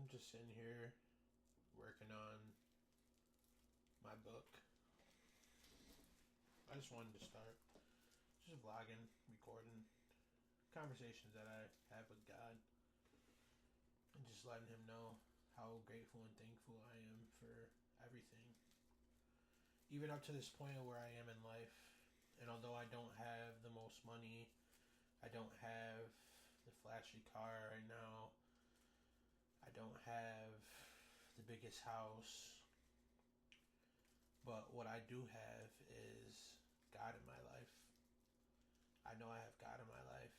just sitting here working on my book. I just wanted to start just vlogging, recording conversations that I have with God, and just letting Him know how grateful and thankful I am for everything. Even up to this point of where I am in life, and although I don't have the most money, I don't have the flashy car right now, I don't have the biggest house, but what I do have is God in my life. I know I have God in my life.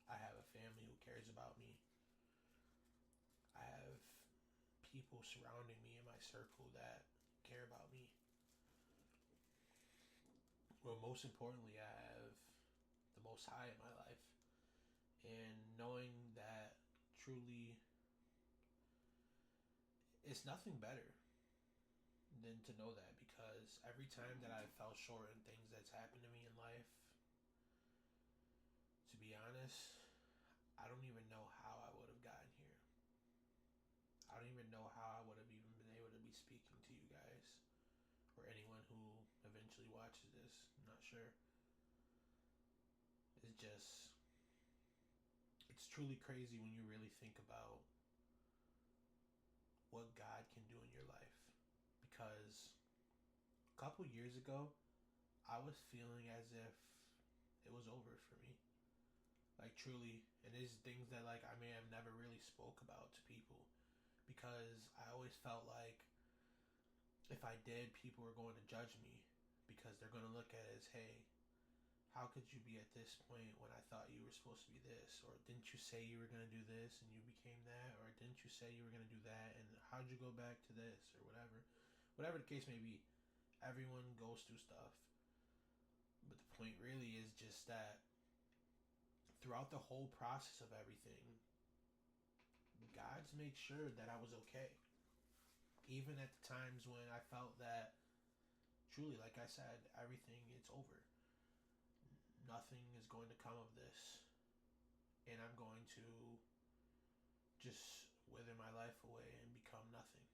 I have a family who cares about me. I have people surrounding me in my circle that care about me. Well, most importantly, I have the Most High in my life. And knowing that truly it's nothing better than to know that, because every time that I fell short in things that's happened to me in life, to be honest, I don't even know how I would have gotten here. I don't even know how I would have even been able to be speaking to you guys or anyone who eventually watches this. I'm not sure. It's truly crazy when you really think about what God can do in your life. Because a couple years ago, I was feeling as if it was over for me. Like, truly. And there's things that, like, I may have never really spoke about to people, because I always felt like if I did, people were going to judge me, because they're going to look at it as, hey, how could you be at this point when I thought you were supposed to be this? Or didn't you say you were going to do this and you became that? Or didn't you say you were going to do that and how'd you go back to this? Or whatever. Whatever the case may be, everyone goes through stuff. But the point really is just that throughout the whole process of everything, God's made sure that I was okay. Even at the times when I felt that, truly, like I said, everything, it's over. Nothing is going to come of this. And I'm going to just wither my life away and become nothing.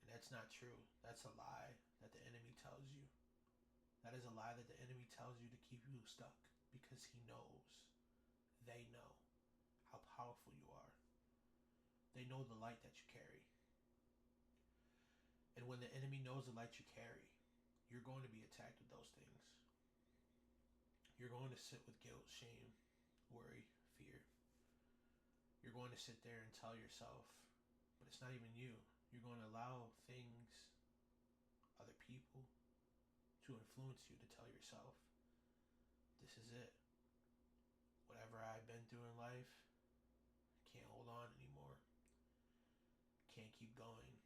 And that's not true. That's a lie that the enemy tells you. That is a lie that the enemy tells you to keep you stuck, because he knows, they know how powerful you are. They know the light that you carry. And when the enemy knows the light you carry, you're going to be attacked with those things. You're going to sit with guilt, shame, worry, fear. You're going to sit there and tell yourself, but it's not even you. You're going to allow things, other people, to influence you to tell yourself, this is it. Whatever I've been through in life, I can't hold on anymore. Can't keep going.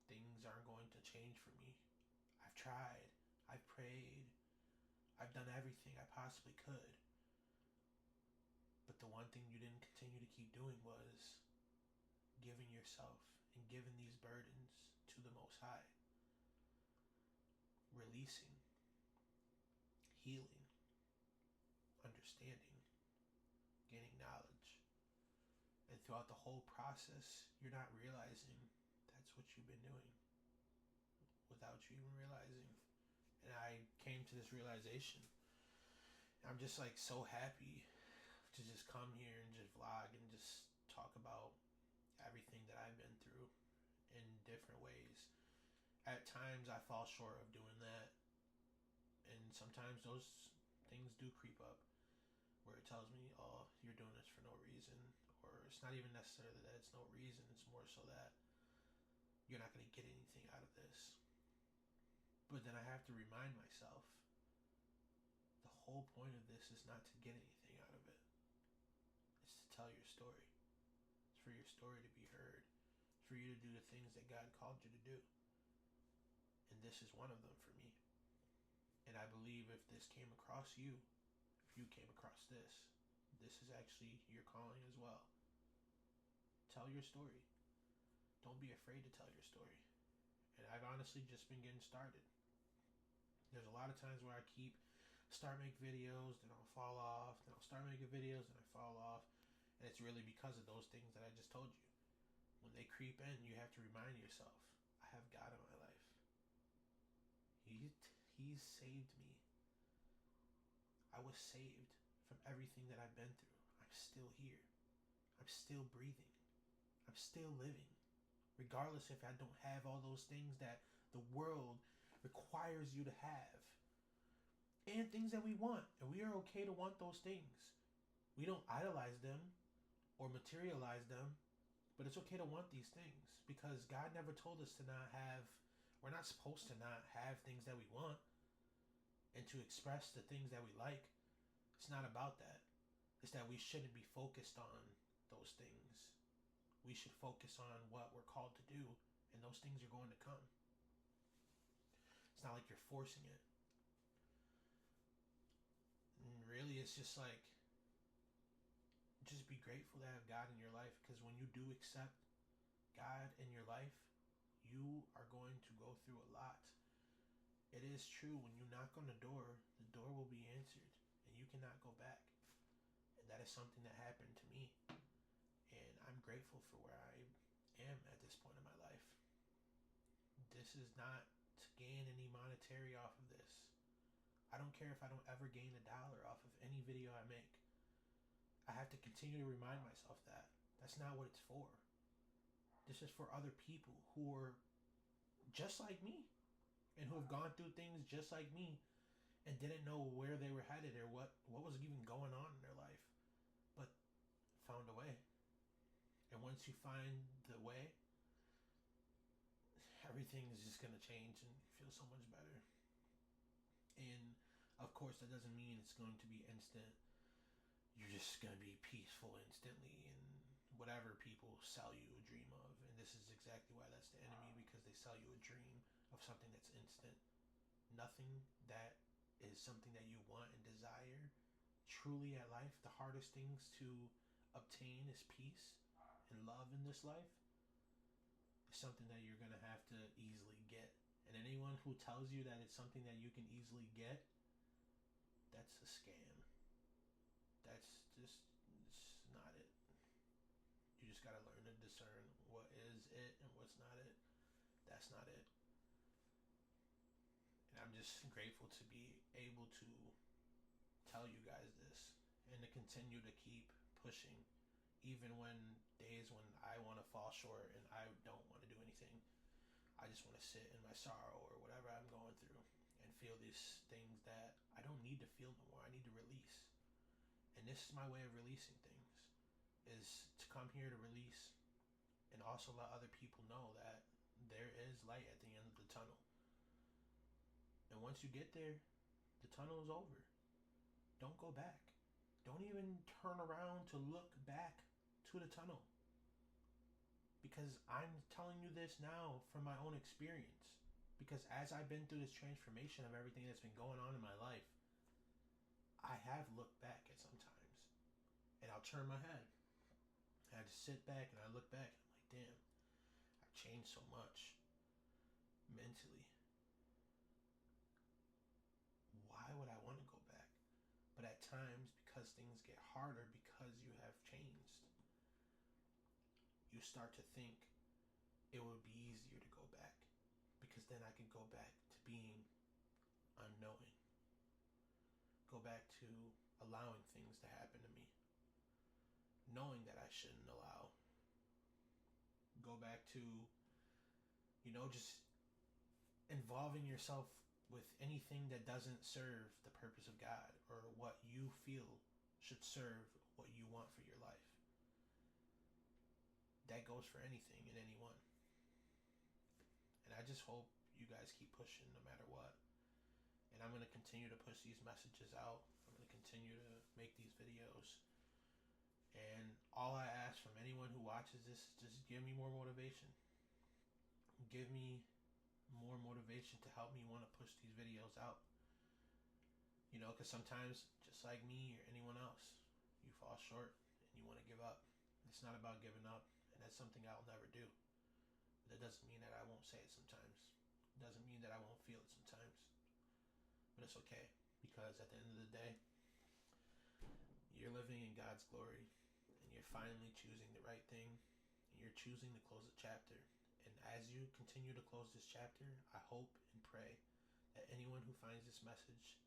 Things aren't going to change for me. I've tried. I've prayed. I've done everything I possibly could. But the one thing you didn't continue to keep doing was giving yourself and giving these burdens to the Most High. Releasing, healing, understanding, gaining knowledge. And throughout the whole process, you're not realizing that's what you've been doing without you even realizing. And I came to this realization. I'm just like so happy to just come here and just vlog and just talk about everything that I've been through in different ways. At times I fall short of doing that, and sometimes those things do creep up where it tells me, oh, you're doing this for no reason. Or it's not even necessarily that it's no reason, it's more so that you're not going to get anything out of this. But then I have to remind myself, the whole point of this is not to get anything out of it. It's to tell your story. It's for your story to be heard. It's for you to do the things that God called you to do. And this is one of them for me. And I believe if this came across you, if you came across this, this is actually your calling as well. Tell your story. Don't be afraid to tell your story. And I've honestly just been getting started. There's a lot of times where I start making videos, then I'll fall off, then I'll start making videos, and I fall off. And it's really because of those things that I just told you. When they creep in, you have to remind yourself, I have God in my life. He's saved me. I was saved from everything that I've been through. I'm still here. I'm still breathing. I'm still living. Regardless if I don't have all those things that the world requires you to have. And things that we want. And we are okay to want those things. We don't idolize them or materialize them. But it's okay to want these things. Because God never told us to not have, we're not supposed to not have things that we want. And to express the things that we like. It's not about that. It's that we shouldn't be focused on those things. We should focus on what we're called to do, and those things are going to come. It's not like you're forcing it. And really, it's just like, just be grateful to have God in your life, because when you do accept God in your life, you are going to go through a lot. It is true, when you knock on the door will be answered, and you cannot go back. And that is something that happened to me. And I'm grateful for where I am at this point in my life. This is not to gain any monetary off of this. I don't care if I don't ever gain $1 off of any video I make. I have to continue to remind myself that. That's not what it's for. This is for other people who are just like me and who have gone through things just like me and didn't know where they were headed or what was even going on in their life, but found a way. And once you find the way, everything is just going to change and feel so much better. And of course, that doesn't mean it's going to be instant. You're just going to be peaceful instantly and whatever people sell you a dream of. And this is exactly why that's the enemy, because they sell you a dream of something that's instant. Nothing that is something that you want and desire truly at life. The hardest things to obtain is peace and love in this life. Is something that you're going to have to easily get. And anyone who tells you that it's something that you can easily get, that's a scam. That's just, it's not it. You just got to learn to discern what is it and what's not it. That's not it. And I'm just grateful to be able to tell you guys this and to continue to keep pushing, even when days when I want to fall short and I don't want to do anything. I just want to sit in my sorrow or whatever I'm going through and feel these things that I don't need to feel no more. I need to release. And this is my way of releasing things, is to come here to release and also let other people know that there is light at the end of the tunnel. And once you get there, the tunnel is over. Don't go back. Don't even turn around to look back to the tunnel. Because I'm telling you this now from my own experience. Because as I've been through this transformation of everything that's been going on in my life, I have looked back at sometimes. And I'll turn my head. And I just sit back and I look back and I'm like, damn, I've changed so much mentally. Why would I want to go back? But at times, because things get harder, because you have changed, you start to think it would be easier to go back, because then I could go back to being unknowing, go back to allowing things to happen to me, knowing that I shouldn't allow, go back to, just involving yourself with anything that doesn't serve the purpose of God or what you feel should serve what you want for your life. That goes for anything and anyone. And I just hope you guys keep pushing no matter what. And I'm going to continue to push these messages out. I'm going to continue to make these videos. And all I ask from anyone who watches this is just give me more motivation. Give me more motivation to help me want to push these videos out. Because sometimes, just like me or anyone else, you fall short and you want to give up. It's not about giving up, and that's something I'll never do. But that doesn't mean that I won't say it sometimes. It doesn't mean that I won't feel it sometimes. But it's okay, because at the end of the day, you're living in God's glory, and you're finally choosing the right thing, and you're choosing to close a chapter. And as you continue to close this chapter, I hope and pray that anyone who finds this message